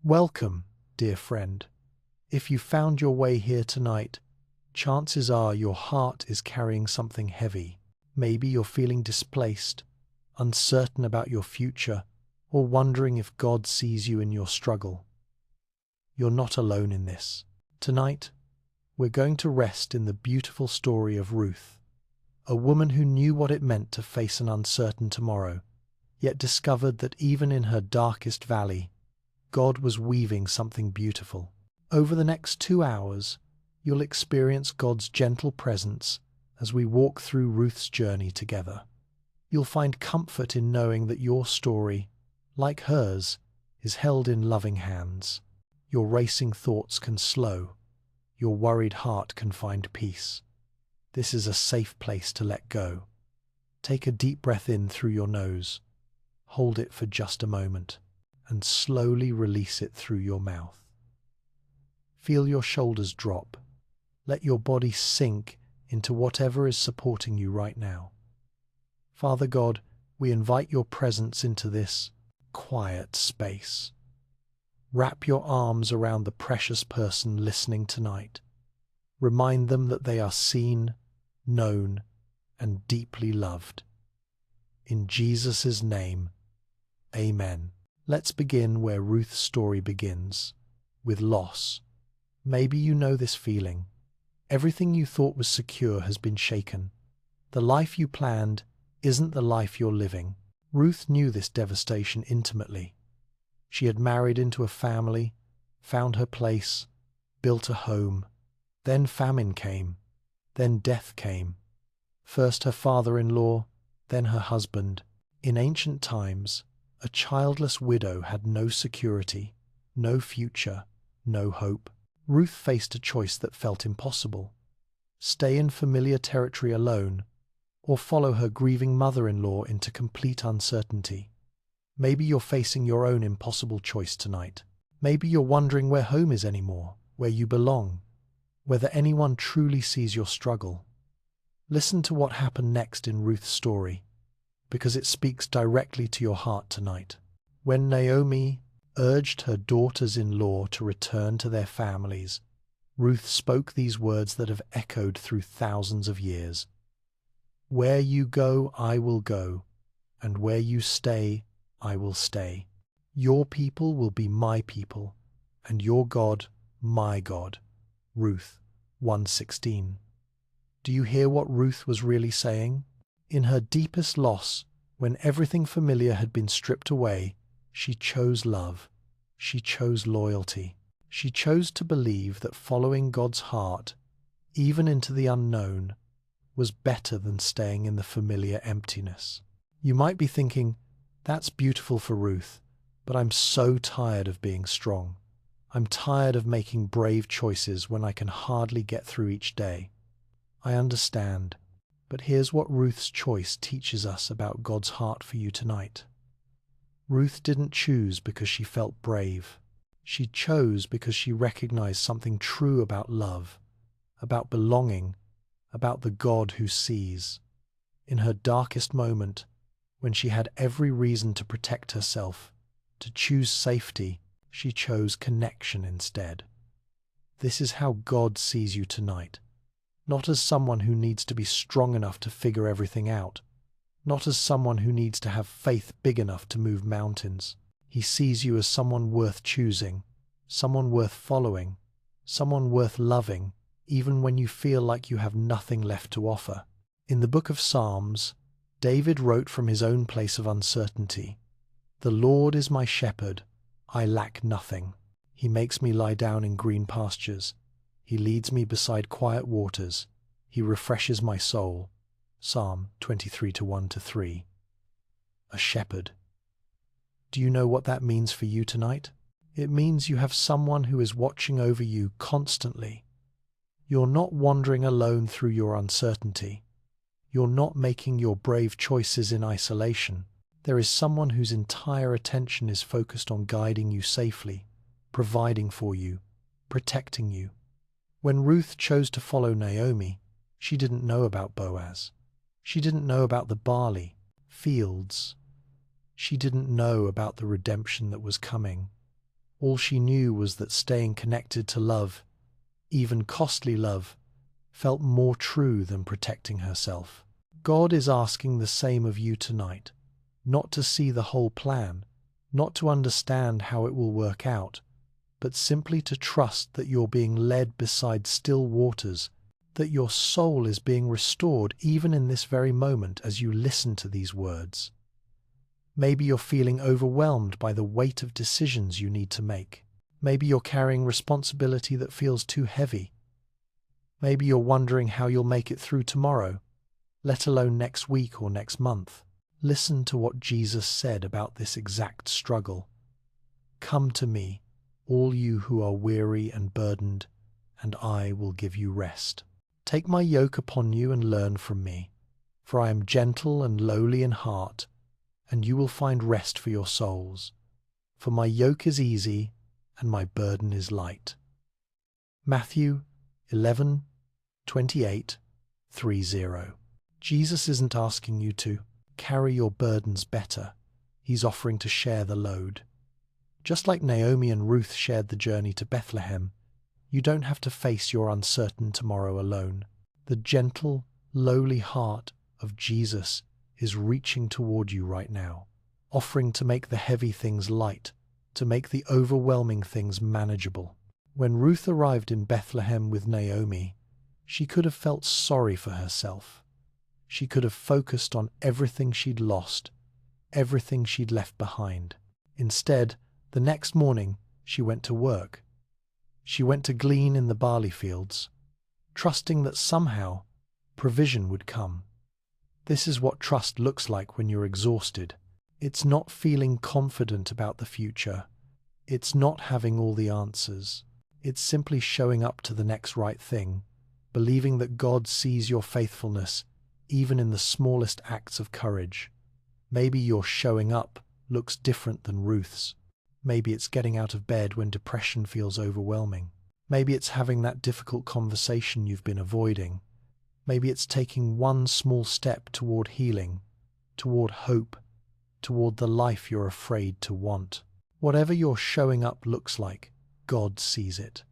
Welcome, dear friend. If you found your way here tonight, chances are your heart is carrying something heavy. Maybe you're feeling displaced, uncertain about your future, or wondering if God sees you in your struggle. You're not alone in this. Tonight, we're going to rest in the beautiful story of Ruth, a woman who knew what it meant to face an uncertain tomorrow, yet discovered that even in her darkest valley, God was weaving something beautiful. Over the next 2 hours, you'll experience God's gentle presence as we walk through Ruth's journey together. You'll find comfort in knowing that your story, like hers, is held in loving hands. Your racing thoughts can slow. Your worried heart can find peace. This is a safe place to let go. Take a deep breath in through your nose. Hold it for just a moment, and slowly release it through your mouth. Feel your shoulders drop. Let your body sink into whatever is supporting you right now. Father God, we invite your presence into this quiet space. Wrap your arms around the precious person listening tonight. Remind them that they are seen, known, and deeply loved. In Jesus' name, amen. Let's begin where Ruth's story begins, with loss. Maybe you know this feeling. Everything you thought was secure has been shaken. The life you planned isn't the life you're living. Ruth knew this devastation intimately. She had married into a family, found her place, built a home. Then famine came. Then death came. First her father-in-law, then her husband. In ancient times, a childless widow had no security, no future, no hope. Ruth faced a choice that felt impossible: stay in familiar territory alone, or follow her grieving mother-in-law into complete uncertainty. Maybe you're facing your own impossible choice tonight. Maybe you're wondering where home is anymore, where you belong, whether anyone truly sees your struggle. Listen to what happened next in Ruth's story, because it speaks directly to your heart tonight. When Naomi urged her daughters-in-law to return to their families, Ruth spoke these words that have echoed through thousands of years. "Where you go, I will go, and where you stay, I will stay. Your people will be my people, and your God, my God." Ruth 1:16. Do you hear what Ruth was really saying? In her deepest loss, when everything familiar had been stripped away, she chose love. She chose loyalty. She chose to believe that following God's heart, even into the unknown, was better than staying in the familiar emptiness. You might be thinking, that's beautiful for Ruth, but I'm so tired of being strong. I'm tired of making brave choices when I can hardly get through each day. I understand, but here's what Ruth's choice teaches us about God's heart for you tonight. Ruth didn't choose because she felt brave. She chose because she recognized something true about love, about belonging, about the God who sees. In her darkest moment, when she had every reason to protect herself, to choose safety, she chose connection instead. This is how God sees you tonight. Not as someone who needs to be strong enough to figure everything out, not as someone who needs to have faith big enough to move mountains. He sees you as someone worth choosing, someone worth following, someone worth loving, even when you feel like you have nothing left to offer. In the book of Psalms, David wrote from his own place of uncertainty, "The Lord is my shepherd, I lack nothing. He makes me lie down in green pastures. He leads me beside quiet waters. He refreshes my soul." Psalm 23:1-3. A shepherd. Do you know what that means for you tonight? It means you have someone who is watching over you constantly. You're not wandering alone through your uncertainty. You're not making your brave choices in isolation. There is someone whose entire attention is focused on guiding you safely, providing for you, protecting you. When Ruth chose to follow Naomi, she didn't know about Boaz. She didn't know about the barley, fields. She didn't know about the redemption that was coming. All she knew was that staying connected to love, even costly love, felt more true than protecting herself. God is asking the same of you tonight, not to see the whole plan, not to understand how it will work out, but simply to trust that you're being led beside still waters, that your soul is being restored even in this very moment as you listen to these words. Maybe you're feeling overwhelmed by the weight of decisions you need to make. Maybe you're carrying responsibility that feels too heavy. Maybe you're wondering how you'll make it through tomorrow, let alone next week or next month. Listen to what Jesus said about this exact struggle. "Come to me, all you who are weary and burdened, and I will give you rest. Take my yoke upon you and learn from me, for I am gentle and lowly in heart, and you will find rest for your souls. For my yoke is easy and my burden is light." Matthew 11:28-30. Jesus isn't asking you to carry your burdens better. He's offering to share the load. Just like Naomi and Ruth shared the journey to Bethlehem, you don't have to face your uncertain tomorrow alone. The gentle, lowly heart of Jesus is reaching toward you right now, offering to make the heavy things light, to make the overwhelming things manageable. When Ruth arrived in Bethlehem with Naomi, she could have felt sorry for herself. She could have focused on everything she'd lost, everything she'd left behind. Instead, the next morning, she went to work. She went to glean in the barley fields, trusting that somehow provision would come. This is what trust looks like when you're exhausted. It's not feeling confident about the future. It's not having all the answers. It's simply showing up to the next right thing, believing that God sees your faithfulness even in the smallest acts of courage. Maybe your showing up looks different than Ruth's. Maybe it's getting out of bed when depression feels overwhelming. Maybe it's having that difficult conversation you've been avoiding. Maybe it's taking one small step toward healing, toward hope, toward the life you're afraid to want. Whatever your showing up looks like, God sees it.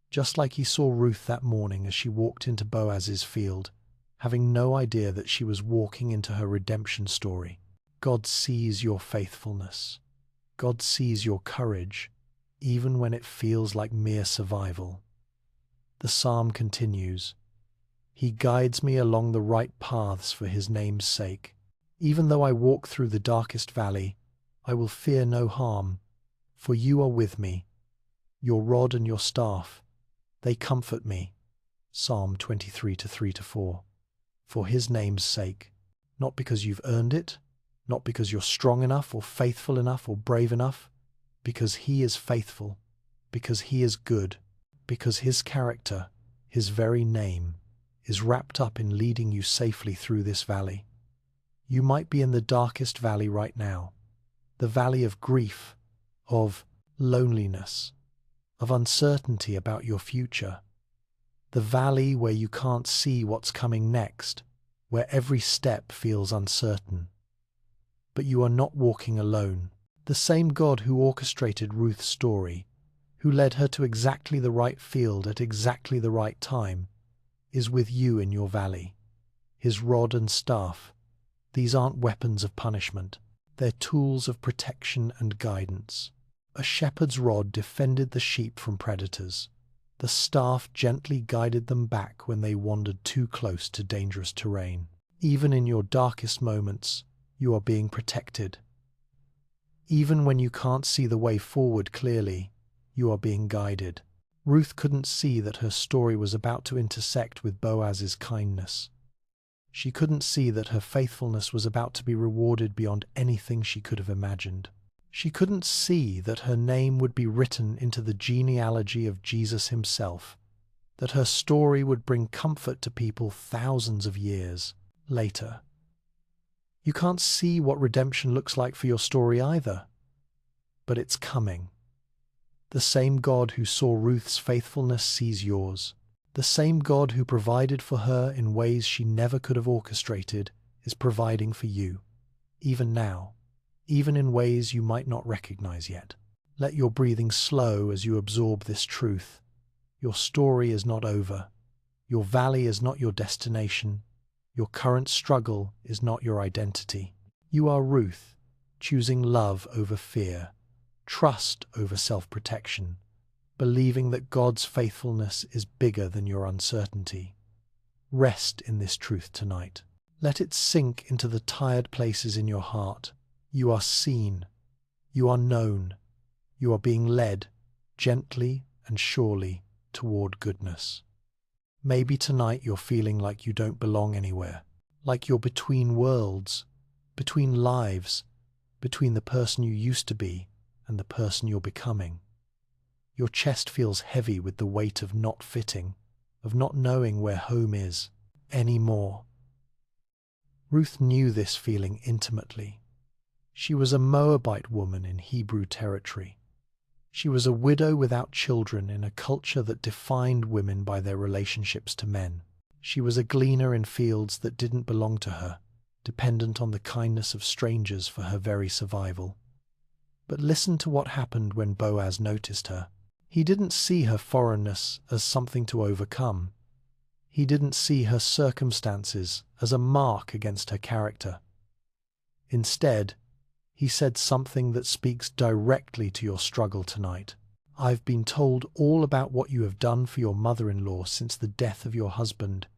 Just like he saw Ruth that morning as she walked into Boaz's field, having no idea that she was walking into her redemption story. God sees your faithfulness. God sees your courage, even when it feels like mere survival. The psalm continues, "He guides me along the right paths for his name's sake. Even though I walk through the darkest valley, I will fear no harm, for you are with me. Your rod and your staff, they comfort me." Psalm 23:3-4. For his name's sake, not because you've earned it, not because you're strong enough or faithful enough or brave enough, because he is faithful, because he is good, because his character, his very name, is wrapped up in leading you safely through this valley. You might be in the darkest valley right now, the valley of grief, of loneliness, of uncertainty about your future, the valley where you can't see what's coming next, where every step feels uncertain. But you are not walking alone. The same God who orchestrated Ruth's story, who led her to exactly the right field at exactly the right time, is with you in your valley. His rod and staff, these aren't weapons of punishment. They're tools of protection and guidance. A shepherd's rod defended the sheep from predators. The staff gently guided them back when they wandered too close to dangerous terrain. Even in your darkest moments, you are being protected. Even when you can't see the way forward clearly, you are being guided. Ruth couldn't see that her story was about to intersect with Boaz's kindness. She couldn't see that her faithfulness was about to be rewarded beyond anything she could have imagined. She couldn't see that her name would be written into the genealogy of Jesus himself, that her story would bring comfort to people thousands of years later. You can't see what redemption looks like for your story either, but it's coming. The same God who saw Ruth's faithfulness sees yours. The same God who provided for her in ways she never could have orchestrated is providing for you, even now, even in ways you might not recognize yet. Let your breathing slow as you absorb this truth. Your story is not over. Your valley is not your destination. Your current struggle is not your identity. You are Ruth, choosing love over fear, trust over self-protection, believing that God's faithfulness is bigger than your uncertainty. Rest in this truth tonight. Let it sink into the tired places in your heart. You are seen. You are known. You are being led, gently and surely, toward goodness. Maybe tonight you're feeling like you don't belong anywhere, like you're between worlds, between lives, between the person you used to be and the person you're becoming. Your chest feels heavy with the weight of not fitting, of not knowing where home is anymore. Ruth knew this feeling intimately. She was a Moabite woman in Hebrew territory. She was a widow without children in a culture that defined women by their relationships to men. She was a gleaner in fields that didn't belong to her, dependent on the kindness of strangers for her very survival. But listen to what happened when Boaz noticed her. He didn't see her foreignness as something to overcome. He didn't see her circumstances as a mark against her character. Instead, he said something that speaks directly to your struggle tonight. I've been told all about what you have done for your mother-in-law since the death of your husband,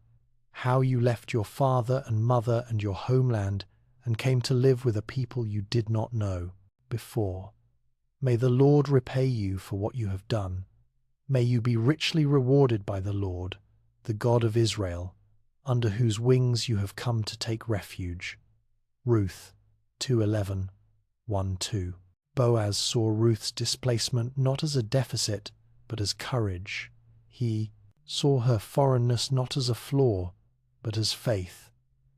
how you left your father and mother and your homeland and came to live with a people you did not know before. May the Lord repay you for what you have done. May you be richly rewarded by the Lord, the God of Israel, under whose wings you have come to take refuge. Ruth 2:11. 1:2. Boaz saw Ruth's displacement not as a deficit, but as courage. He saw her foreignness not as a flaw, but as faith.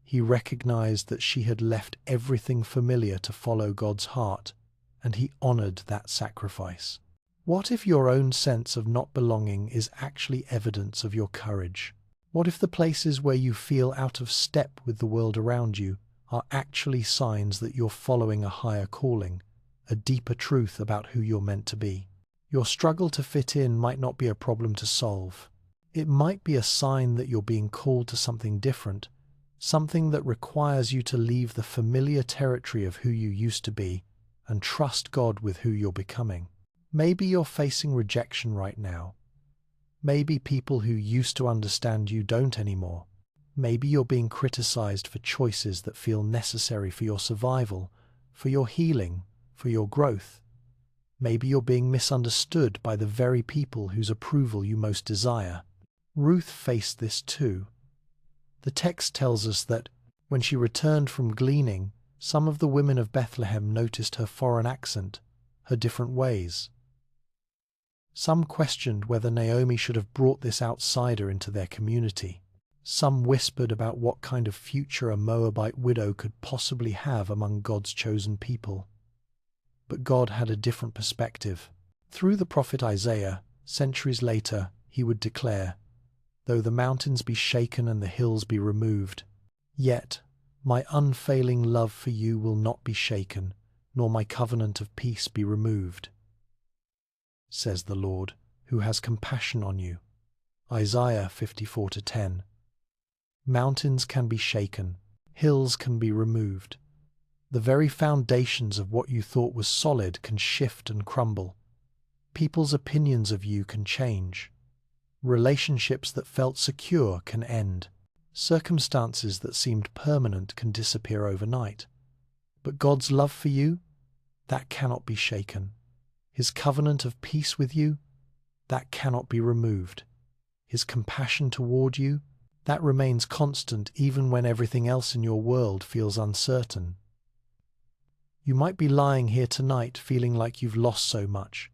He recognized that she had left everything familiar to follow God's heart, and he honored that sacrifice. What if your own sense of not belonging is actually evidence of your courage? What if the places where you feel out of step with the world around you are actually signs that you're following a higher calling, a deeper truth about who you're meant to be? Your struggle to fit in might not be a problem to solve. It might be a sign that you're being called to something different, something that requires you to leave the familiar territory of who you used to be and trust God with who you're becoming. Maybe you're facing rejection right now. Maybe people who used to understand you don't anymore. Maybe you're being criticized for choices that feel necessary for your survival, for your healing, for your growth. Maybe you're being misunderstood by the very people whose approval you most desire. Ruth faced this too. The text tells us that, when she returned from gleaning, some of the women of Bethlehem noticed her foreign accent, her different ways. Some questioned whether Naomi should have brought this outsider into their community. Some whispered about what kind of future a Moabite widow could possibly have among God's chosen people. But God had a different perspective. Through the prophet Isaiah, centuries later, he would declare, "Though the mountains be shaken and the hills be removed, yet my unfailing love for you will not be shaken, nor my covenant of peace be removed, says the Lord, who has compassion on you." Isaiah 54:10. Mountains can be shaken, hills can be removed. The very foundations of what you thought was solid can shift and crumble. People's opinions of you can change. Relationships that felt secure can end. Circumstances that seemed permanent can disappear overnight. But God's love for you, that cannot be shaken. His covenant of peace with you, that cannot be removed. His compassion toward you, that remains constant even when everything else in your world feels uncertain. You might be lying here tonight feeling like you've lost so much.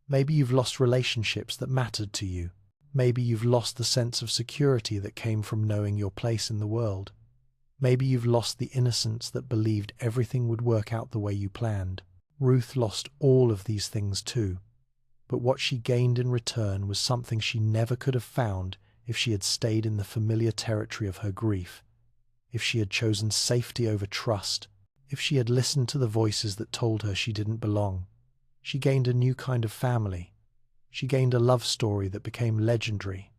Maybe you've lost relationships that mattered to you. Maybe you've lost the sense of security that came from knowing your place in the world. Maybe you've lost the innocence that believed everything would work out the way you planned. Ruth lost all of these things too, but what she gained in return was something she never could have found if she had stayed in the familiar territory of her grief, if she had chosen safety over trust, if she had listened to the voices that told her she didn't belong. She gained a new kind of family. She gained a love story that became legendary.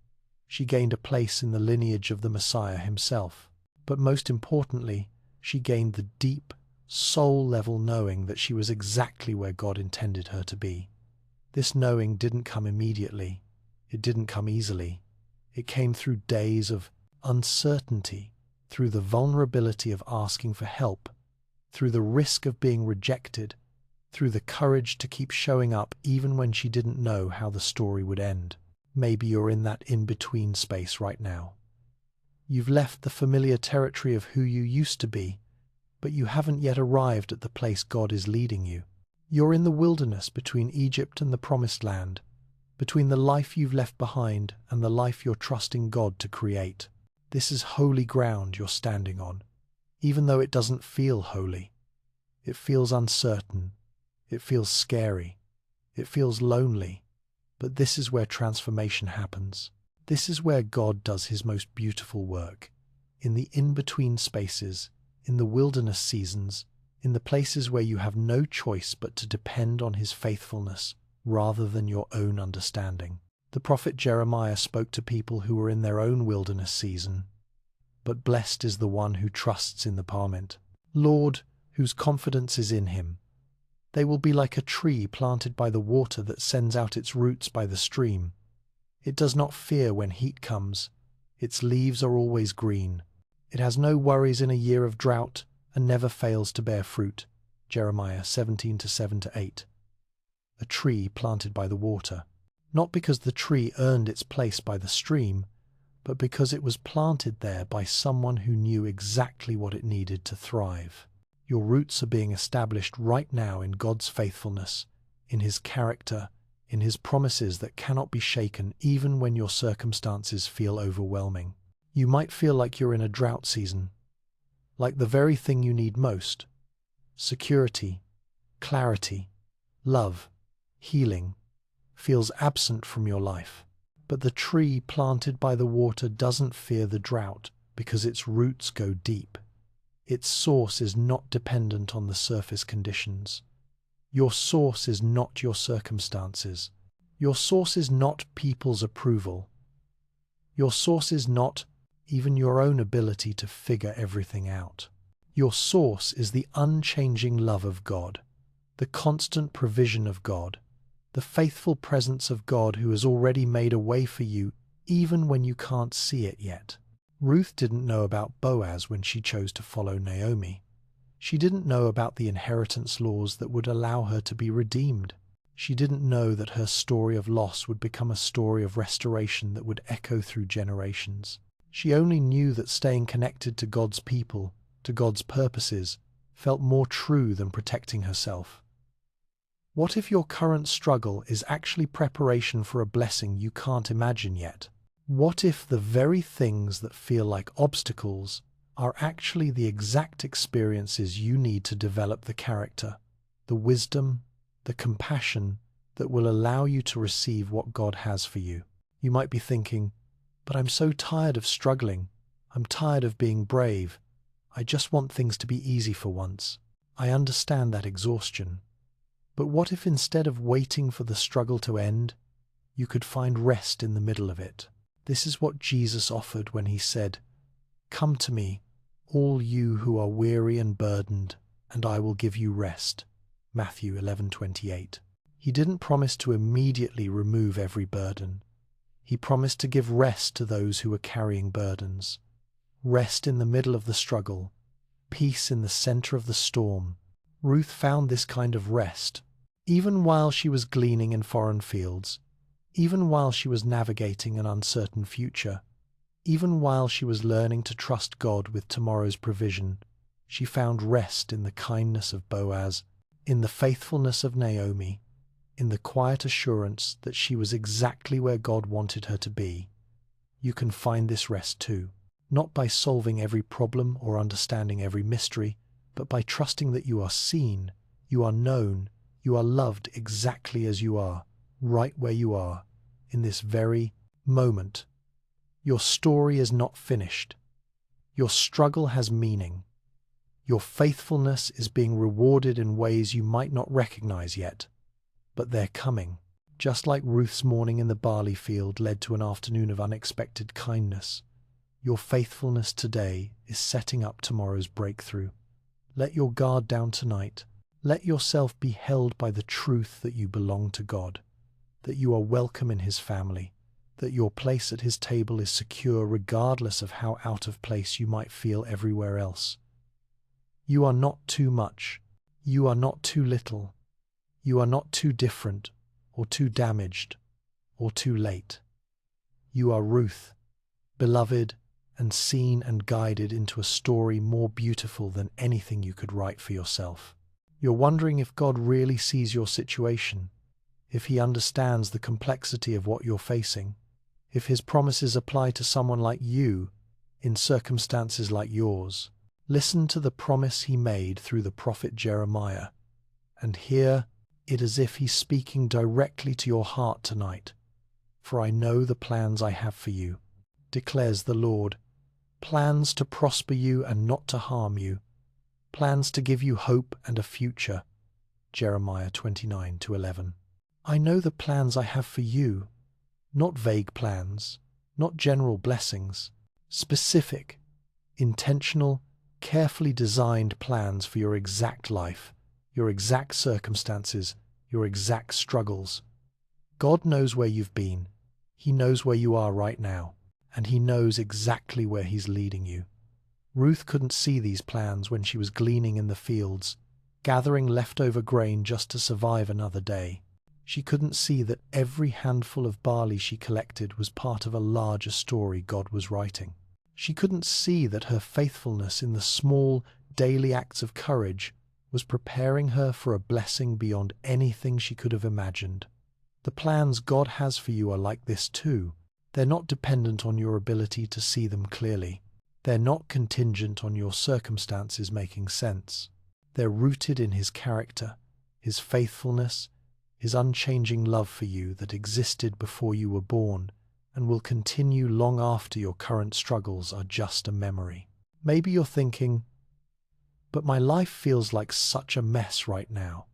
She gained a place in the lineage of the Messiah himself. But most importantly, she gained the deep, soul-level knowing that she was exactly where God intended her to be. This knowing didn't come immediately. It didn't come easily. It came through days of uncertainty, through the vulnerability of asking for help, through the risk of being rejected, through the courage to keep showing up even when she didn't know how the story would end. Maybe you're in that in-between space right now. You've left the familiar territory of who you used to be, but you haven't yet arrived at the place God is leading you. You're in the wilderness between Egypt and the Promised Land, between the life you've left behind and the life you're trusting God to create. This is holy ground you're standing on, even though it doesn't feel holy. It feels uncertain. It feels scary. It feels lonely. But this is where transformation happens. This is where God does his most beautiful work. In the in-between spaces, in the wilderness seasons, in the places where you have no choice but to depend on his faithfulness rather than your own understanding. The prophet Jeremiah spoke to people who were in their own wilderness season. But blessed is the one who trusts in the Parment, Lord, whose confidence is in him. They will be like a tree planted by the water that sends out its roots by the stream. It does not fear when heat comes. Its leaves are always green. It has no worries in a year of drought and never fails to bear fruit. Jeremiah 17:7-8. A tree planted by the water. Not because the tree earned its place by the stream, but because it was planted there by someone who knew exactly what it needed to thrive. Your roots are being established right now in God's faithfulness, in his character, in his promises that cannot be shaken even when your circumstances feel overwhelming. You might feel like you're in a drought season, like the very thing you need most: security, clarity, love, healing, feels absent from your life. But the tree planted by the water doesn't fear the drought because its roots go deep. Its source is not dependent on the surface conditions. Your source is not your circumstances. Your source is not people's approval. Your source is not even your own ability to figure everything out. Your source is the unchanging love of God, the constant provision of God, the faithful presence of God who has already made a way for you even when you can't see it yet. Ruth didn't know about Boaz when she chose to follow Naomi. She didn't know about the inheritance laws that would allow her to be redeemed. She didn't know that her story of loss would become a story of restoration that would echo through generations. She only knew that staying connected to God's people, to God's purposes, felt more true than protecting herself. What if your current struggle is actually preparation for a blessing you can't imagine yet? What if the very things that feel like obstacles are actually the exact experiences you need to develop the character, the wisdom, the compassion that will allow you to receive what God has for you? You might be thinking, but I'm so tired of struggling. I'm tired of being brave. I just want things to be easy for once. I understand that exhaustion. But what if instead of waiting for the struggle to end, you could find rest in the middle of it? This is what Jesus offered when he said, "Come to me, all you who are weary and burdened, and I will give you rest." Matthew 11:28. He didn't promise to immediately remove every burden. He promised to give rest to those who were carrying burdens. Rest in the middle of the struggle, peace in the center of the storm. Ruth found this kind of rest, even while she was gleaning in foreign fields, even while she was navigating an uncertain future, even while she was learning to trust God with tomorrow's provision. She found rest in the kindness of Boaz, in the faithfulness of Naomi, in the quiet assurance that she was exactly where God wanted her to be. You can find this rest too, not by solving every problem or understanding every mystery, but by trusting that you are seen, you are known, you are loved exactly as you are, right where you are, in this very moment. Your story is not finished. Your struggle has meaning. Your faithfulness is being rewarded in ways you might not recognize yet. but they're coming. Just like Ruth's morning in the barley field led to an afternoon of unexpected kindness, your faithfulness today is setting up tomorrow's breakthrough. Let your guard down tonight. Let yourself be held by the truth that you belong to God, that you are welcome in His family, that your place at His table is secure regardless of how out of place you might feel everywhere else. You are not too much. You are not too little. You are not too different or too damaged or too late. You are Ruth, beloved and seen and guided into a story more beautiful than anything you could write for yourself. You're wondering if God really sees your situation, if He understands the complexity of what you're facing, if His promises apply to someone like you in circumstances like yours. Listen to the promise He made through the prophet Jeremiah, and hear it as if He's speaking directly to your heart tonight. For I know the plans I have for you, declares the Lord, plans to prosper you and not to harm you, plans to give you hope and a future. Jeremiah 29:11. I know the plans I have for you, not vague plans, not general blessings, specific, intentional, carefully designed plans for your exact life, your exact circumstances, your exact struggles. God knows where you've been. He knows where you are right now, and He knows exactly where He's leading you. Ruth couldn't see these plans when she was gleaning in the fields, gathering leftover grain just to survive another day. She couldn't see that every handful of barley she collected was part of a larger story God was writing. She couldn't see that her faithfulness in the small, daily acts of courage was preparing her for a blessing beyond anything she could have imagined. The plans God has for you are like this too. They're not dependent on your ability to see them clearly. They're not contingent on your circumstances making sense. They're rooted in His character, His faithfulness, His unchanging love for you that existed before you were born and will continue long after your current struggles are just a memory. Maybe you're thinking, but my life feels like such a mess right now.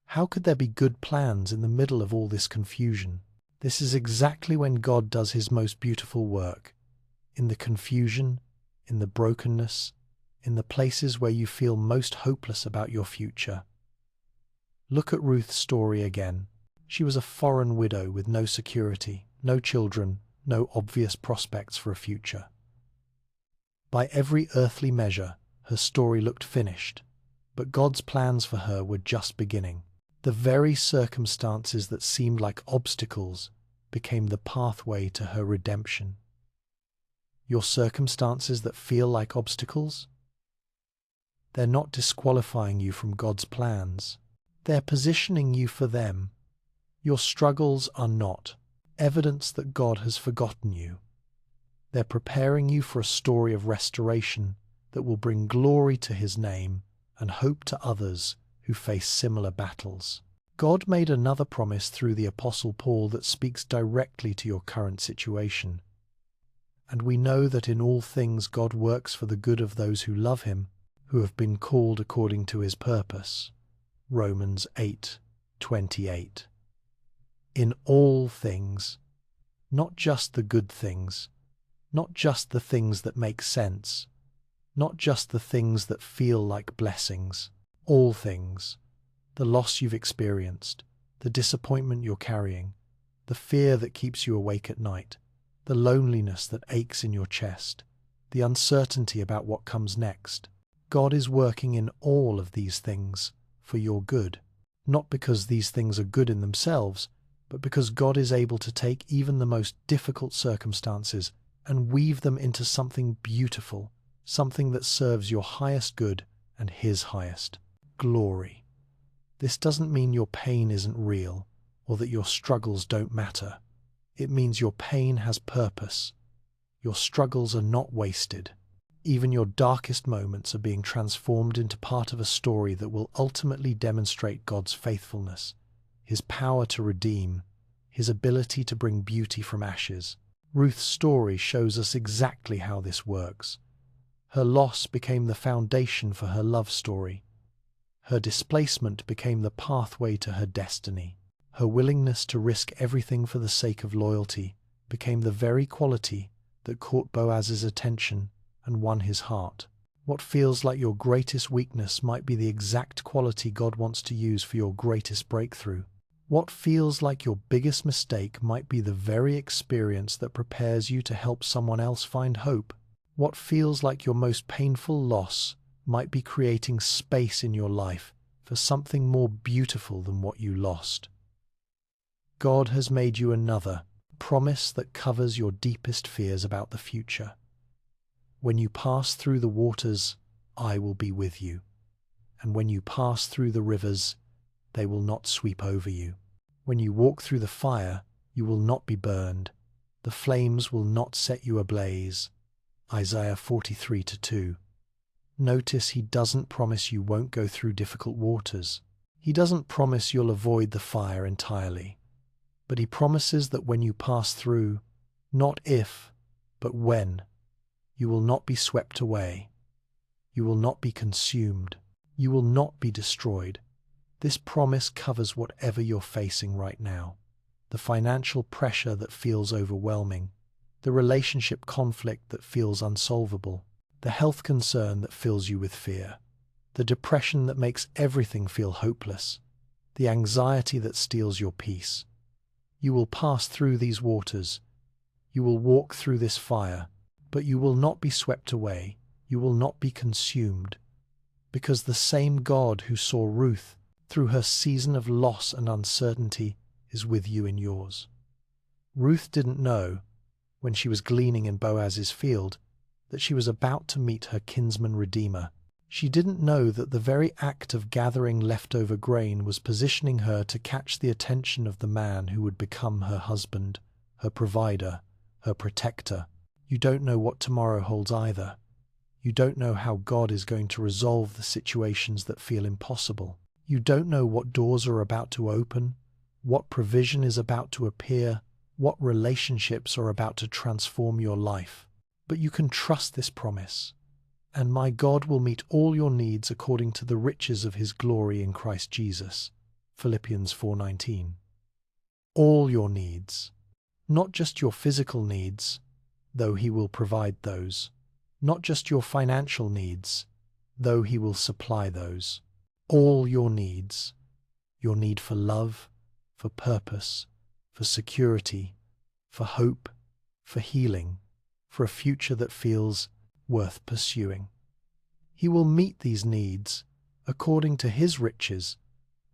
How could there be good plans in the middle of all this confusion? This is exactly when God does His most beautiful work. In the confusion, in the brokenness, in the places where you feel most hopeless about your future. Look at Ruth's story again. She was a foreign widow with no security, no children, no obvious prospects for a future. By every earthly measure, her story looked finished, but God's plans for her were just beginning. The very circumstances that seemed like obstacles became the pathway to her redemption. Your circumstances that feel like obstacles? They're not disqualifying you from God's plans. They're positioning you for them. Your struggles are not evidence that God has forgotten you. They're preparing you for a story of restoration that will bring glory to His name and hope to others who face similar battles. God made another promise through the Apostle Paul that speaks directly to your current situation. And we know that in all things God works for the good of those who love Him, who have been called according to His purpose. Romans 8:28. In all things, not just the good things, not just the things that make sense, not just the things that feel like blessings, all things, the loss you've experienced, the disappointment you're carrying, the fear that keeps you awake at night, the loneliness that aches in your chest, the uncertainty about what comes next. God is working in all of these things for your good, not because these things are good in themselves, but because God is able to take even the most difficult circumstances and weave them into something beautiful, something that serves your highest good and His highest glory. This doesn't mean your pain isn't real or that your struggles don't matter. It means your pain has purpose. Your struggles are not wasted. Even your darkest moments are being transformed into part of a story that will ultimately demonstrate God's faithfulness, His power to redeem, His ability to bring beauty from ashes. Ruth's story shows us exactly how this works. Her loss became the foundation for her love story. Her displacement became the pathway to her destiny. Her willingness to risk everything for the sake of loyalty became the very quality that caught Boaz's attention and won his heart. What feels like your greatest weakness might be the exact quality God wants to use for your greatest breakthrough. What feels like your biggest mistake might be the very experience that prepares you to help someone else find hope. What feels like your most painful loss might be creating space in your life for something more beautiful than what you lost. God has made you another promise that covers your deepest fears about the future. When you pass through the waters, I will be with you. And when you pass through the rivers, they will not sweep over you. When you walk through the fire, you will not be burned. The flames will not set you ablaze. Isaiah 43:2. Notice he doesn't promise you won't go through difficult waters. He doesn't promise you'll avoid the fire entirely. But he promises that when you pass through, not if, but when, you will not be swept away. You will not be consumed. You will not be destroyed. This promise covers whatever you're facing right now. The financial pressure that feels overwhelming, the relationship conflict that feels unsolvable, the health concern that fills you with fear, the depression that makes everything feel hopeless, the anxiety that steals your peace. You will pass through these waters. You will walk through this fire, but you will not be swept away. You will not be consumed, because the same God who saw Ruth through her season of loss and uncertainty is with you in yours. Ruth didn't know, when she was gleaning in Boaz's field, that she was about to meet her kinsman redeemer. She didn't know that the very act of gathering leftover grain was positioning her to catch the attention of the man who would become her husband, her provider, her protector. You don't know what tomorrow holds either. You don't know how God is going to resolve the situations that feel impossible. You don't know what doors are about to open, what provision is about to appear, what relationships are about to transform your life. But you can trust this promise. And my God will meet all your needs according to the riches of his glory in Christ Jesus. Philippians 4:19. All your needs, not just your physical needs, though he will provide those, not just your financial needs, though he will supply those. All your needs, your need for love, for purpose, for security, for hope, for healing, for a future that feels worth pursuing. He will meet these needs according to his riches,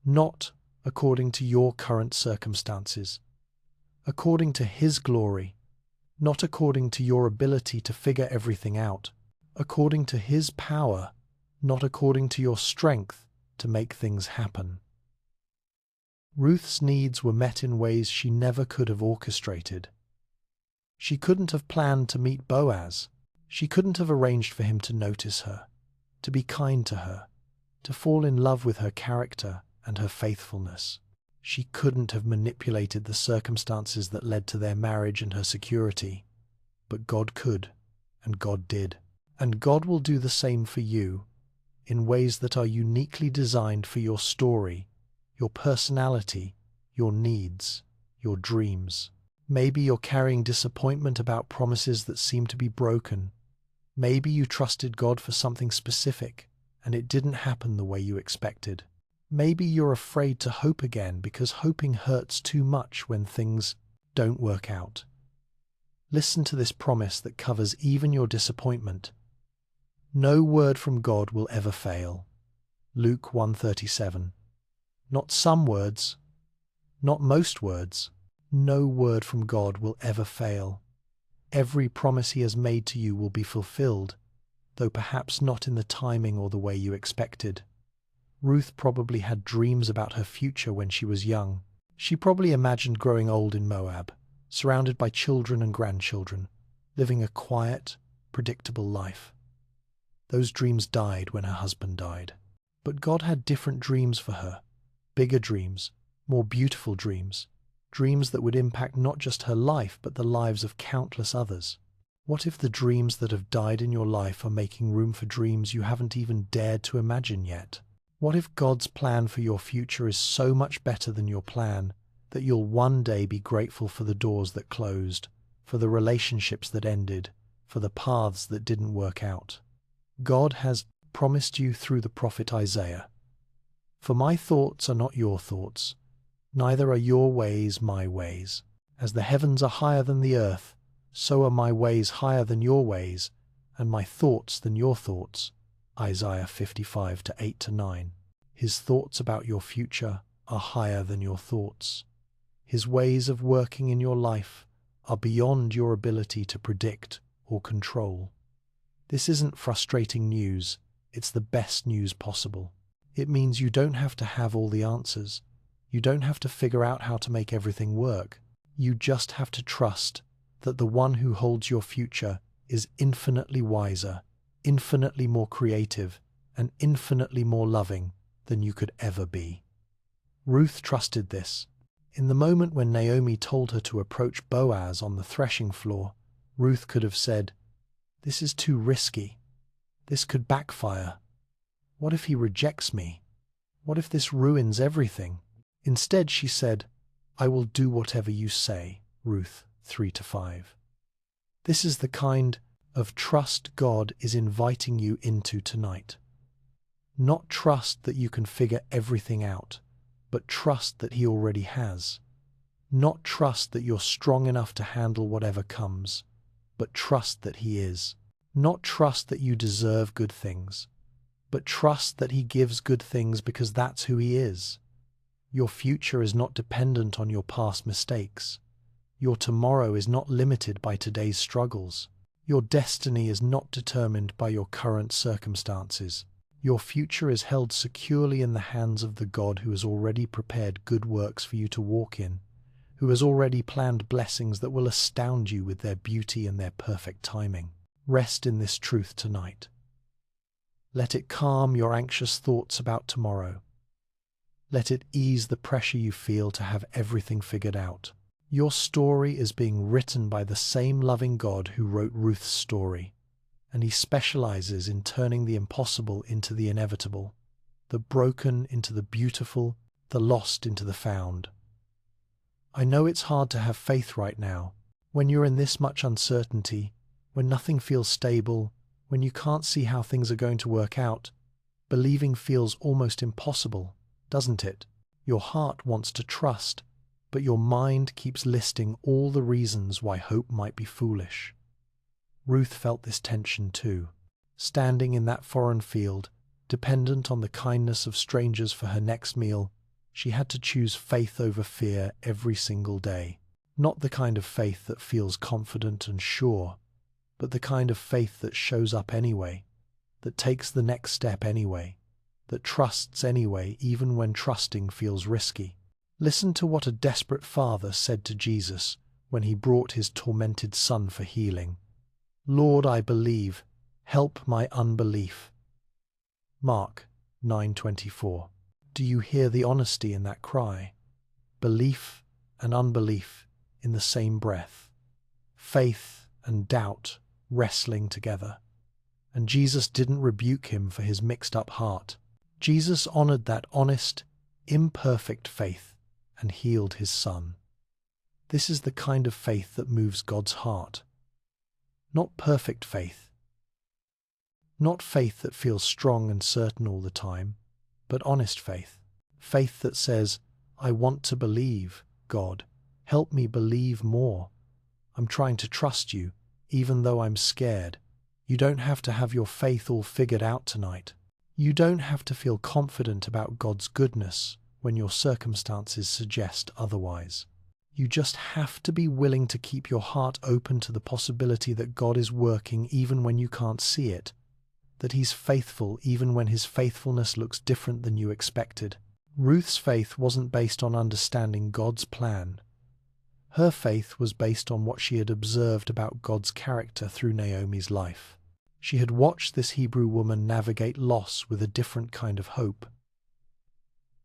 not according to your current circumstances, according to his glory, not according to your ability to figure everything out, according to his power, not according to your strength to make things happen. Ruth's needs were met in ways she never could have orchestrated. She couldn't have planned to meet Boaz. She couldn't have arranged for him to notice her, to be kind to her, to fall in love with her character and her faithfulness. She couldn't have manipulated the circumstances that led to their marriage and her security. But God could, and God did. And God will do the same for you, in ways that are uniquely designed for your story, your personality, your needs, your dreams. Maybe you're carrying disappointment about promises that seem to be broken. Maybe you trusted God for something specific, and it didn't happen the way you expected. Maybe you're afraid to hope again because hoping hurts too much when things don't work out. Listen to this promise that covers even your disappointment. No word from God will ever fail. Luke 1:37. Not some words, not most words. No word from God will ever fail. Every promise he has made to you will be fulfilled, though perhaps not in the timing or the way you expected. Ruth probably had dreams about her future when she was young. She probably imagined growing old in Moab, surrounded by children and grandchildren, living a quiet, predictable life. Those dreams died when her husband died. But God had different dreams for her, bigger dreams, more beautiful dreams, dreams that would impact not just her life but the lives of countless others. What if the dreams that have died in your life are making room for dreams you haven't even dared to imagine yet? What if God's plan for your future is so much better than your plan that you'll one day be grateful for the doors that closed, for the relationships that ended, for the paths that didn't work out. God has promised you through the prophet Isaiah, "For my thoughts are not your thoughts, neither are your ways my ways. As the heavens are higher than the earth, so are my ways higher than your ways, and my thoughts than your thoughts." Isaiah 55 8-9. His thoughts about your future are higher than your thoughts. His ways of working in your life are beyond your ability to predict or control. This isn't frustrating news, it's the best news possible. It means you don't have to have all the answers. You don't have to figure out how to make everything work. You just have to trust that the one who holds your future is infinitely wiser, infinitely more creative, and infinitely more loving than you could ever be. Ruth trusted this. In the moment when Naomi told her to approach Boaz on the threshing floor, Ruth could have said, "This is too risky. This could backfire. What if he rejects me? What if this ruins everything?" Instead, she said, "I will do whatever you say." Ruth 3-5. This is the kind of trust God is inviting you into tonight. Not trust that you can figure everything out, but trust that He already has. Not trust that you're strong enough to handle whatever comes, but trust that He is. Not trust that you deserve good things, but trust that He gives good things because that's who He is. Your future is not dependent on your past mistakes. Your tomorrow is not limited by today's struggles. Your destiny is not determined by your current circumstances. Your future is held securely in the hands of the God who has already prepared good works for you to walk in, who has already planned blessings that will astound you with their beauty and their perfect timing. Rest in this truth tonight. Let it calm your anxious thoughts about tomorrow. Let it ease the pressure you feel to have everything figured out. Your story is being written by the same loving God who wrote Ruth's story, and He specializes in turning the impossible into the inevitable, the broken into the beautiful, the lost into the found. I know it's hard to have faith right now, when you're in this much uncertainty, when nothing feels stable, when you can't see how things are going to work out. Believing feels almost impossible, doesn't it? Your heart wants to trust, but your mind keeps listing all the reasons why hope might be foolish. Ruth felt this tension too. Standing in that foreign field, dependent on the kindness of strangers for her next meal, she had to choose faith over fear every single day. Not the kind of faith that feels confident and sure, but the kind of faith that shows up anyway, that takes the next step anyway, that trusts anyway even when trusting feels risky. Listen to what a desperate father said to Jesus when He brought his tormented son for healing. "Lord, I believe, help my unbelief." Mark 9:24. Do you hear the honesty in that cry? Belief and unbelief in the same breath. Faith and doubt wrestling together. And Jesus didn't rebuke him for his mixed-up heart. Jesus honored that honest, imperfect faith and healed his son. This is the kind of faith that moves God's heart. Not perfect faith. Not faith that feels strong and certain all the time, but honest faith. Faith that says, "I want to believe, God. Help me believe more. I'm trying to trust you, even though I'm scared." You don't have to have your faith all figured out tonight. You don't have to feel confident about God's goodness when your circumstances suggest otherwise. You just have to be willing to keep your heart open to the possibility that God is working even when you can't see it, that He's faithful even when His faithfulness looks different than you expected. Ruth's faith wasn't based on understanding God's plan. Her faith was based on what she had observed about God's character through Naomi's life. She had watched this Hebrew woman navigate loss with a different kind of hope.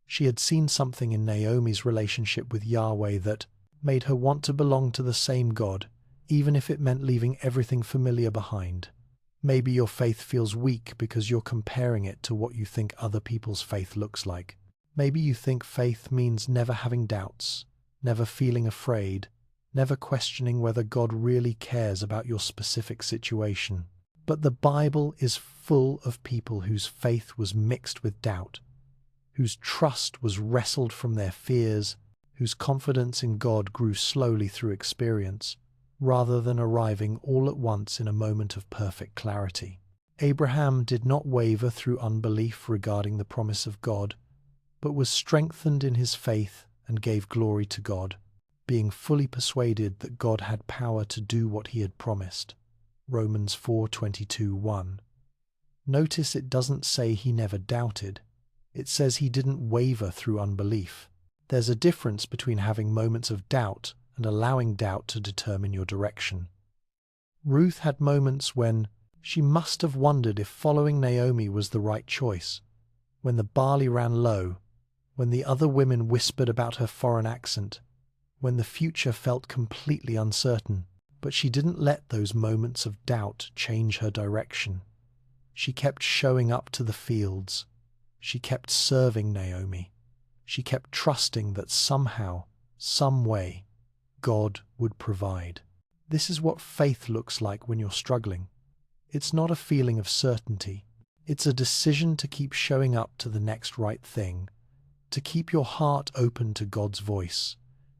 She had seen something in Naomi's relationship with Yahweh that made her want to belong to the same God, even if it meant leaving everything familiar behind. Maybe your faith feels weak because you're comparing it to what you think other people's faith looks like. Maybe you think faith means never having doubts, never feeling afraid, never questioning whether God really cares about your specific situation. But the Bible is full of people whose faith was mixed with doubt, whose trust was wrestled from their fears, whose confidence in God grew slowly through experience, rather than arriving all at once in a moment of perfect clarity. Abraham did not waver through unbelief regarding the promise of God, but was strengthened in his faith and gave glory to God, being fully persuaded that God had power to do what he had promised. Romans 4:22-1. Notice it doesn't say he never doubted. It says he didn't waver through unbelief. There's a difference between having moments of doubt and allowing doubt to determine your direction. Ruth had moments when she must have wondered if following Naomi was the right choice, when the barley ran low, when the other women whispered about her foreign accent, when the future felt completely uncertain. But she didn't let those moments of doubt change her direction. She kept showing up to the fields. She kept serving Naomi. She kept trusting that somehow, some way, God would provide. This is what faith looks like when you're struggling. It's not a feeling of certainty. It's a decision to keep showing up to the next right thing, to keep your heart open to God's voice,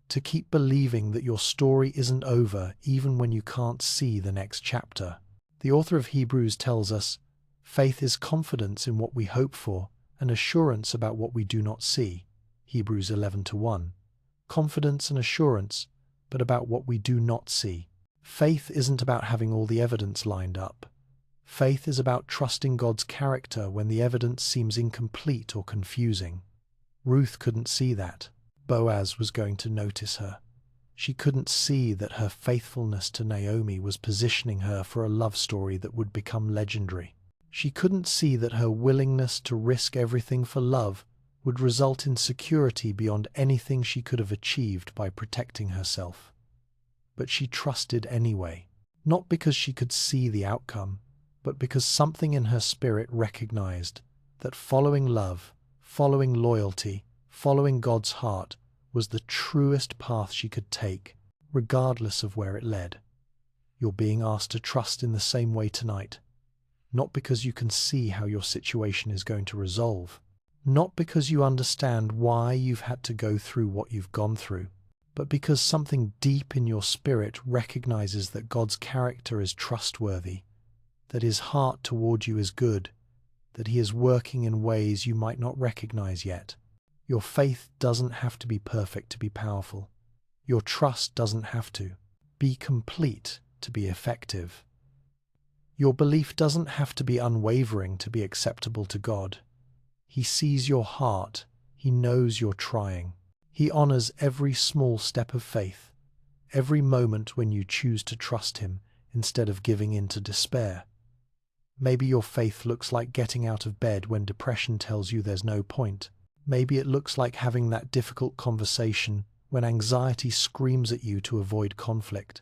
to keep believing that your story isn't over even when you can't see the next chapter. The author of Hebrews tells us, faith is confidence in what we hope for and assurance about what we do not see. Hebrews 11:1. Confidence and assurance, but about what we do not see. Faith isn't about having all the evidence lined up. Faith is about trusting God's character when the evidence seems incomplete or confusing. Ruth couldn't see that. Boaz was going to notice her. She couldn't see that her faithfulness to Naomi was positioning her for a love story that would become legendary. She couldn't see that her willingness to risk everything for love would result in security beyond anything she could have achieved by protecting herself. But she trusted anyway, not because she could see the outcome, but because something in her spirit recognized that following love, following loyalty, following God's heart was the truest path she could take, regardless of where it led. You're being asked to trust in the same way tonight, not because you can see how your situation is going to resolve, not because you understand why you've had to go through what you've gone through, but because something deep in your spirit recognizes that God's character is trustworthy, that his heart toward you is good, that he is working in ways you might not recognize yet. Your faith doesn't have to be perfect to be powerful. Your trust doesn't have to be complete to be effective. Your belief doesn't have to be unwavering to be acceptable to God. He sees your heart. He knows you're trying. He honors every small step of faith, every moment when you choose to trust him instead of giving in to despair. Maybe your faith looks like getting out of bed when depression tells you there's no point. Maybe it looks like having that difficult conversation when anxiety screams at you to avoid conflict.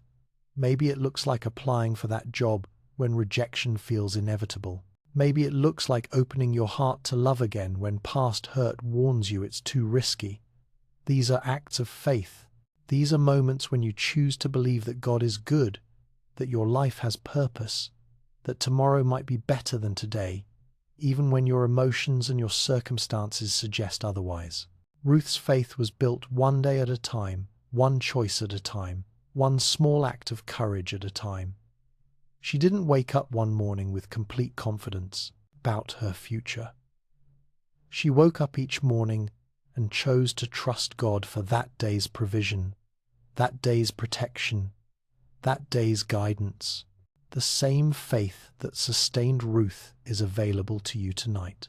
Maybe it looks like applying for that job when rejection feels inevitable. Maybe it looks like opening your heart to love again when past hurt warns you it's too risky. These are acts of faith. These are moments when you choose to believe that God is good, that your life has purpose, that tomorrow might be better than today, even when your emotions and your circumstances suggest otherwise. Ruth's faith was built one day at a time, one choice at a time, one small act of courage at a time. She didn't wake up one morning with complete confidence about her future. She woke up each morning and chose to trust God for that day's provision, that day's protection, that day's guidance. The same faith that sustained Ruth is available to you tonight.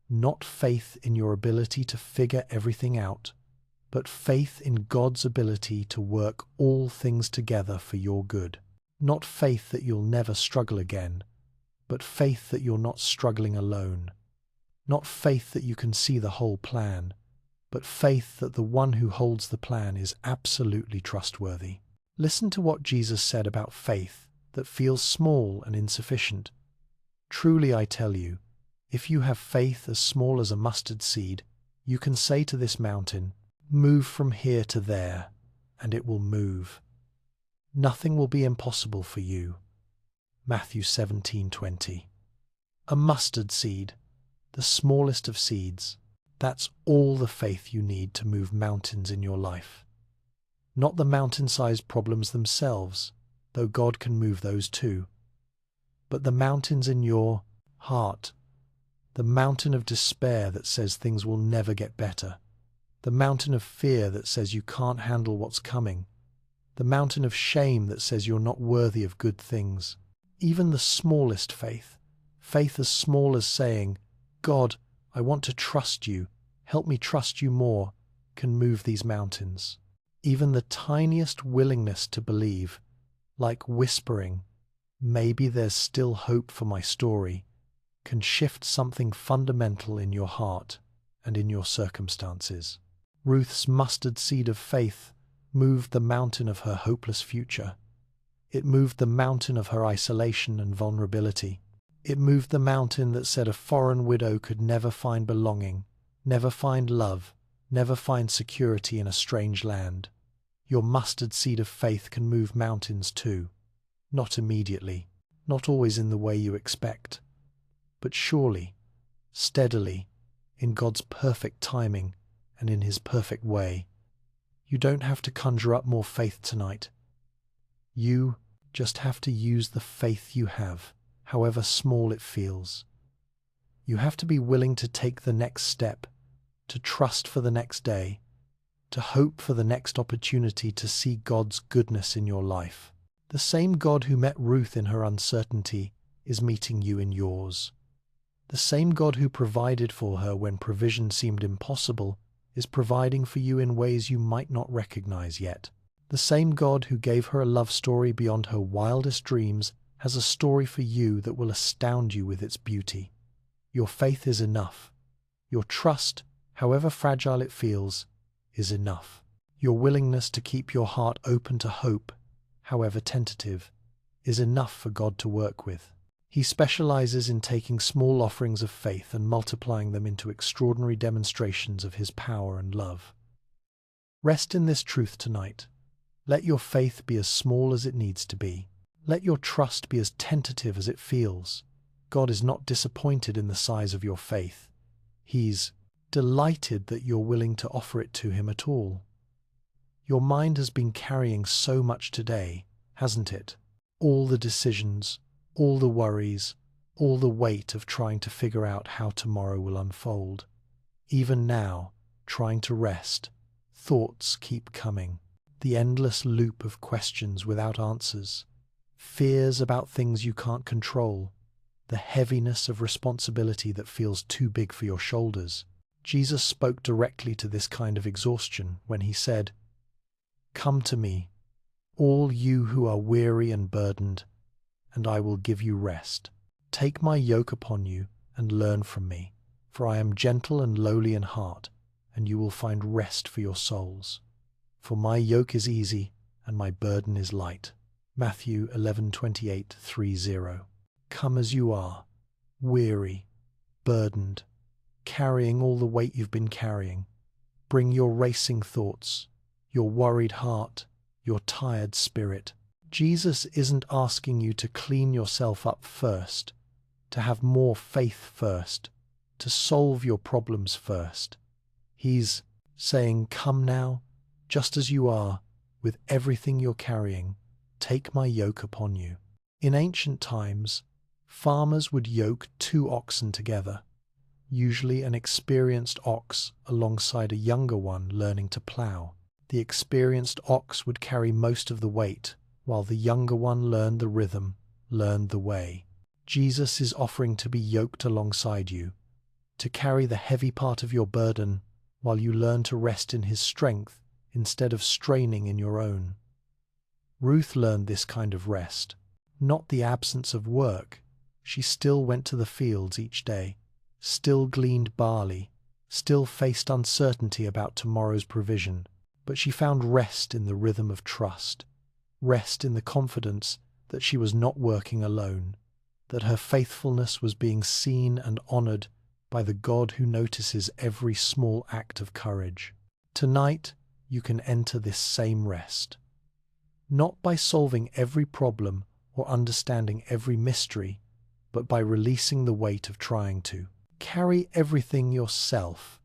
Not faith in your ability to figure everything out, but faith in God's ability to work all things together for your good. Not faith that you'll never struggle again, but faith that you're not struggling alone. Not faith that you can see the whole plan, but faith that the one who holds the plan is absolutely trustworthy. Listen to what Jesus said about faith that feels small and insufficient. Truly I tell you, if you have faith as small as a mustard seed, you can say to this mountain, Move from here to there, and it will move. Nothing will be impossible for you. Matthew 17:20. A mustard seed, the smallest of seeds, that's all the faith you need to move mountains in your life. Not the mountain-sized problems themselves, though God can move those too, but the mountains in your heart, the mountain of despair that says things will never get better, the mountain of fear that says you can't handle what's coming, the mountain of shame that says you're not worthy of good things. Even the smallest faith, faith as small as saying, God, I want to trust you, help me trust you more, can move these mountains. Even the tiniest willingness to believe, like whispering, maybe there's still hope for my story, can shift something fundamental in your heart and in your circumstances. Ruth's mustard seed of faith moved the mountain of her hopeless future. It moved the mountain of her isolation and vulnerability. It moved the mountain that said a foreign widow could never find belonging, never find love, never find security in a strange land. Your mustard seed of faith can move mountains too. Not immediately, not always in the way you expect, but surely, steadily, in God's perfect timing and in His perfect way. You don't have to conjure up more faith tonight. You just have to use the faith you have, however small it feels. You have to be willing to take the next step, to trust for the next day, to hope for the next opportunity to see God's goodness in your life. The same God who met Ruth in her uncertainty is meeting you in yours. The same God who provided for her when provision seemed impossible is providing for you in ways you might not recognize yet. The same God who gave her a love story beyond her wildest dreams has a story for you that will astound you with its beauty. Your faith is enough. Your trust, however fragile it feels, is enough. Your willingness to keep your heart open to hope, however tentative, is enough for God to work with. He specializes in taking small offerings of faith and multiplying them into extraordinary demonstrations of His power and love. Rest in this truth tonight. Let your faith be as small as it needs to be. Let your trust be as tentative as it feels. God is not disappointed in the size of your faith. He's delighted that you're willing to offer it to Him at all. Your mind has been carrying so much today, hasn't it? All the decisions, all the worries, all the weight of trying to figure out how tomorrow will unfold. Even now, trying to rest, thoughts keep coming. The endless loop of questions without answers, fears about things you can't control, the heaviness of responsibility that feels too big for your shoulders. Jesus spoke directly to this kind of exhaustion when He said, "Come to me, all you who are weary and burdened, and I will give you rest. Take my yoke upon you and learn from me, for I am gentle and lowly in heart, and you will find rest for your souls. For my yoke is easy and my burden is light." Matthew 11:28-30. Come as you are, weary, burdened, carrying all the weight you've been carrying. Bring your racing thoughts, your worried heart, your tired spirit. Jesus isn't asking you to clean yourself up first, to have more faith first, to solve your problems first. He's saying, come now, just as you are, with everything you're carrying. Take my yoke upon you. In ancient times, farmers would yoke 2 oxen together, usually an experienced ox alongside a younger one learning to plow. The experienced ox would carry most of the weight, while the younger one learned the rhythm, learned the way. Jesus is offering to be yoked alongside you, to carry the heavy part of your burden while you learn to rest in His strength instead of straining in your own. Ruth learned this kind of rest, not the absence of work. She still went to the fields each day, still gleaned barley, still faced uncertainty about tomorrow's provision, but she found rest in the rhythm of trust, rest in the confidence that she was not working alone, that her faithfulness was being seen and honored by the God who notices every small act of courage. Tonight, you can enter this same rest. Not by solving every problem or understanding every mystery, but by releasing the weight of trying to. Carry everything yourself.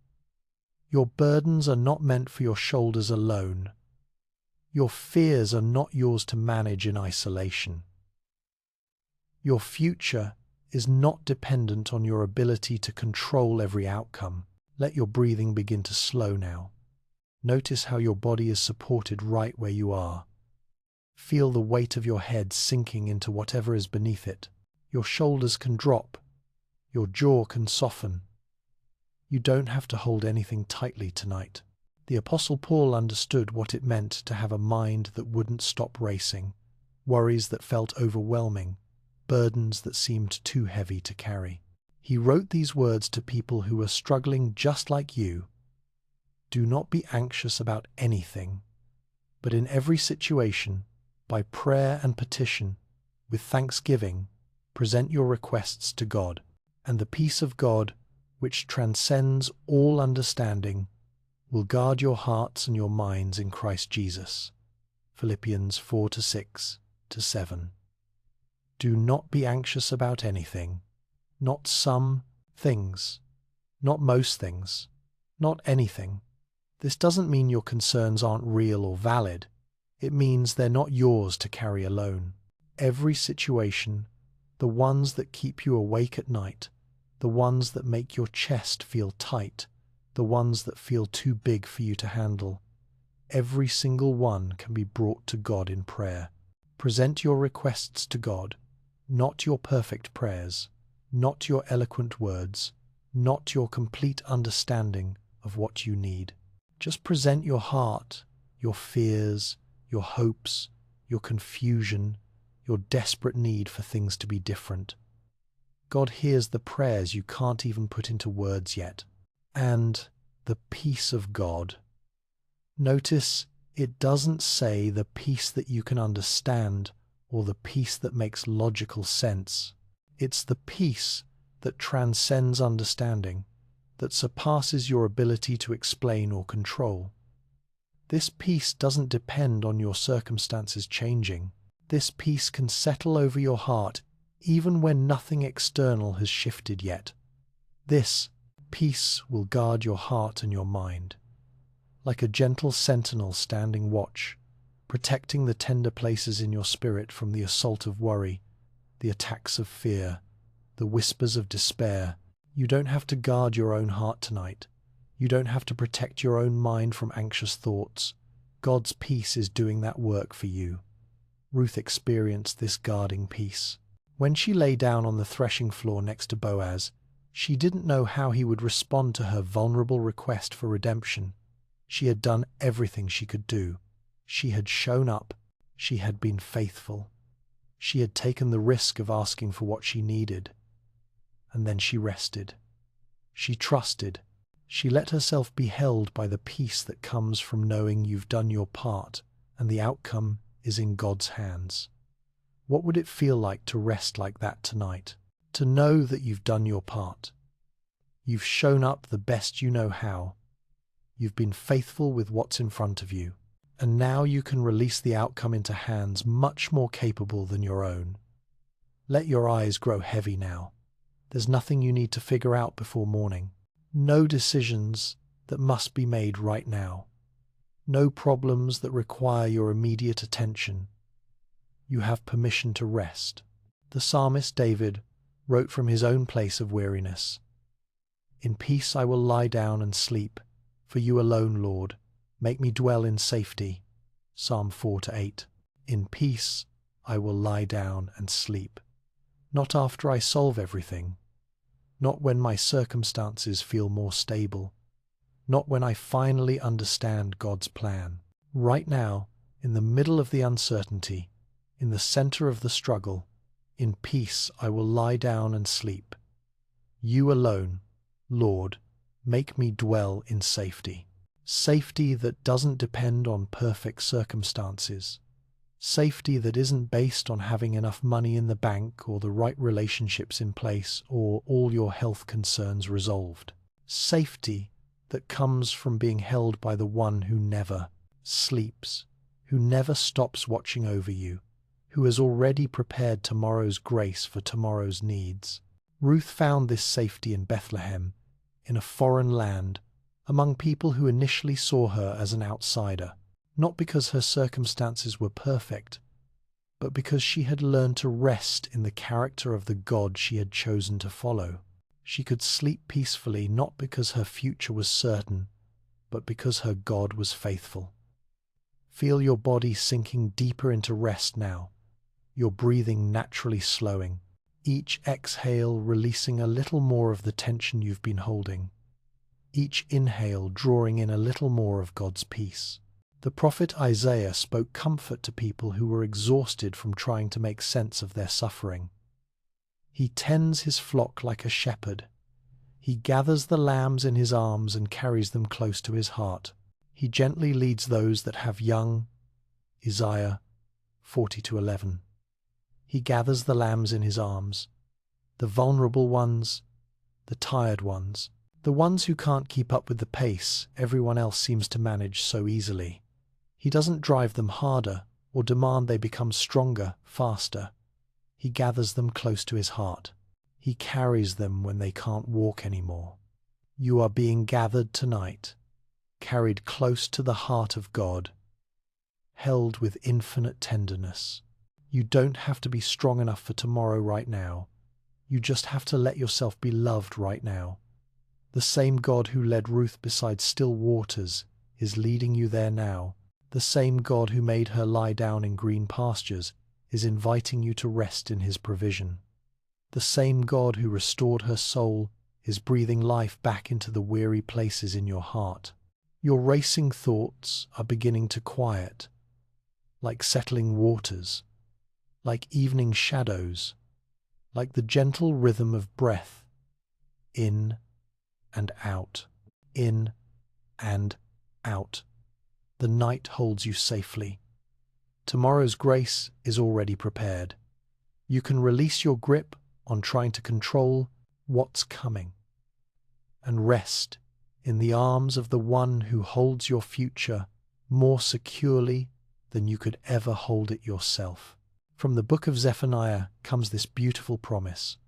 Your burdens are not meant for your shoulders alone. Your fears are not yours to manage in isolation. Your future is not dependent on your ability to control every outcome. Let your breathing begin to slow now. Notice how your body is supported right where you are. Feel the weight of your head sinking into whatever is beneath it. Your shoulders can drop. Your jaw can soften. You don't have to hold anything tightly tonight. The Apostle Paul understood what it meant to have a mind that wouldn't stop racing, worries that felt overwhelming, burdens that seemed too heavy to carry. He wrote these words to people who were struggling just like you. Do not be anxious about anything, but in every situation, by prayer and petition, with thanksgiving, present your requests to God, and the peace of God, which transcends all understanding, will guard your hearts and your minds in Christ Jesus. Philippians 4:6-7. Do not be anxious about anything, not some things, not most things, not anything. This doesn't mean your concerns aren't real or valid. It means they're not yours to carry alone. Every situation, the ones that keep you awake at night, the ones that make your chest feel tight, the ones that feel too big for you to handle, every single one can be brought to God in prayer. Present your requests to God, not your perfect prayers, not your eloquent words, not your complete understanding of what you need. Just present your heart, your fears, your hopes, your confusion, your desperate need for things to be different. God hears the prayers you can't even put into words yet. And the peace of God. Notice it doesn't say the peace that you can understand or the peace that makes logical sense. It's the peace that transcends understanding, that surpasses your ability to explain or control. This peace doesn't depend on your circumstances changing. This peace can settle over your heart even when nothing external has shifted yet. This peace will guard your heart and your mind, like a gentle sentinel standing watch, protecting the tender places in your spirit from the assault of worry, the attacks of fear, the whispers of despair. You don't have to guard your own heart tonight. You don't have to protect your own mind from anxious thoughts. God's peace is doing that work for you. Ruth experienced this guarding peace. When she lay down on the threshing floor next to Boaz, she didn't know how he would respond to her vulnerable request for redemption. She had done everything she could do. She had shown up. She had been faithful. She had taken the risk of asking for what she needed. And then she rested. She trusted. She let herself be held by the peace that comes from knowing you've done your part and the outcome is in God's hands. What would it feel like to rest like that tonight? To know that you've done your part. You've shown up the best you know how. You've been faithful with what's in front of you. And now you can release the outcome into hands much more capable than your own. Let your eyes grow heavy now. There's nothing you need to figure out before morning. No decisions that must be made right now. No problems that require your immediate attention. You have permission to rest. The psalmist David wrote from his own place of weariness. In peace I will lie down and sleep, for you alone, Lord, make me dwell in safety. Psalm 4-8. In peace I will lie down and sleep. Not after I solve everything. Not when my circumstances feel more stable. Not when I finally understand God's plan. Right now, in the middle of the uncertainty, in the center of the struggle, in peace I will lie down and sleep. You alone, Lord, make me dwell in safety. Safety that doesn't depend on perfect circumstances. Safety that isn't based on having enough money in the bank or the right relationships in place or all your health concerns resolved. Safety that comes from being held by the one who never sleeps, who never stops watching over you, who has already prepared tomorrow's grace for tomorrow's needs. Ruth found this safety in Bethlehem, in a foreign land, among people who initially saw her as an outsider, not because her circumstances were perfect, but because she had learned to rest in the character of the God she had chosen to follow. She could sleep peacefully not because her future was certain, but because her God was faithful. Feel your body sinking deeper into rest now, your breathing naturally slowing, each exhale releasing a little more of the tension you've been holding, each inhale drawing in a little more of God's peace. The prophet Isaiah spoke comfort to people who were exhausted from trying to make sense of their suffering. He tends his flock like a shepherd. He gathers the lambs in his arms and carries them close to his heart. He gently leads those that have young. Isaiah 40:11. He gathers the lambs in his arms, the vulnerable ones, the tired ones, the ones who can't keep up with the pace everyone else seems to manage so easily. He doesn't drive them harder or demand they become stronger, faster. He gathers them close to his heart. He carries them when they can't walk anymore. You are being gathered tonight, carried close to the heart of God, held with infinite tenderness. You don't have to be strong enough for tomorrow right now. You just have to let yourself be loved right now. The same God who led Ruth beside still waters is leading you there now. The same God who made her lie down in green pastures is inviting you to rest in his provision. The same God who restored her soul is breathing life back into the weary places in your heart. Your racing thoughts are beginning to quiet, like settling waters, like evening shadows, like the gentle rhythm of breath, in and out, in and out. The night holds you safely. Tomorrow's grace is already prepared. You can release your grip on trying to control what's coming and rest in the arms of the one who holds your future more securely than you could ever hold it yourself. From the book of Zephaniah comes this beautiful promise.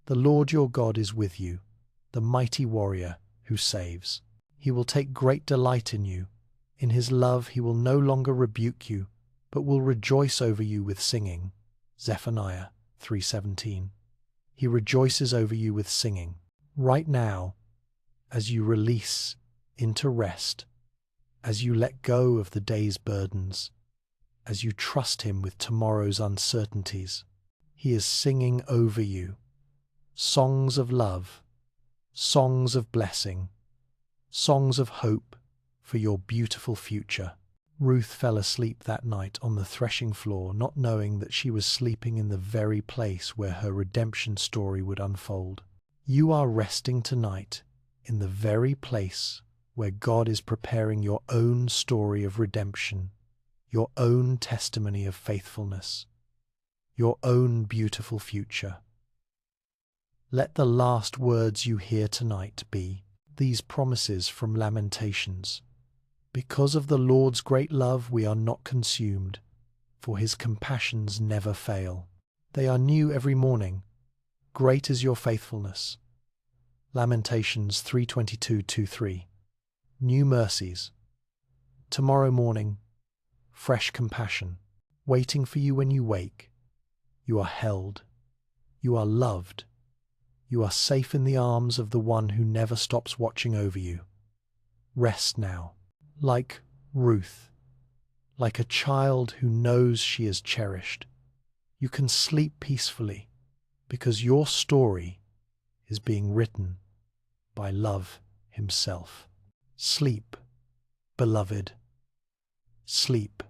The Lord your God is with you, the mighty warrior who saves. He will take great delight in you. In his love he will no longer rebuke you, but will rejoice over you with singing. Zephaniah 3:17. He rejoices over you with singing. Right now, as you release into rest, as you let go of the day's burdens, as you trust him with tomorrow's uncertainties, he is singing over you songs of love, songs of blessing, songs of hope for your beautiful future. Ruth fell asleep that night on the threshing floor, not knowing that she was sleeping in the very place where her redemption story would unfold. You are resting tonight in the very place where God is preparing your own story of redemption, your own testimony of faithfulness, your own beautiful future. Let the last words you hear tonight be these promises from Lamentations. Because of the Lord's great love we are not consumed, for his compassions never fail. They are new every morning. Great is your faithfulness. Lamentations 3:22-3. New mercies. Tomorrow morning, fresh compassion, waiting for you when you wake. You are held. You are loved. You are safe in the arms of the one who never stops watching over you. Rest now, like Ruth, like a child who knows she is cherished. You can sleep peacefully because your story is being written by love himself. Sleep, beloved. Sleep.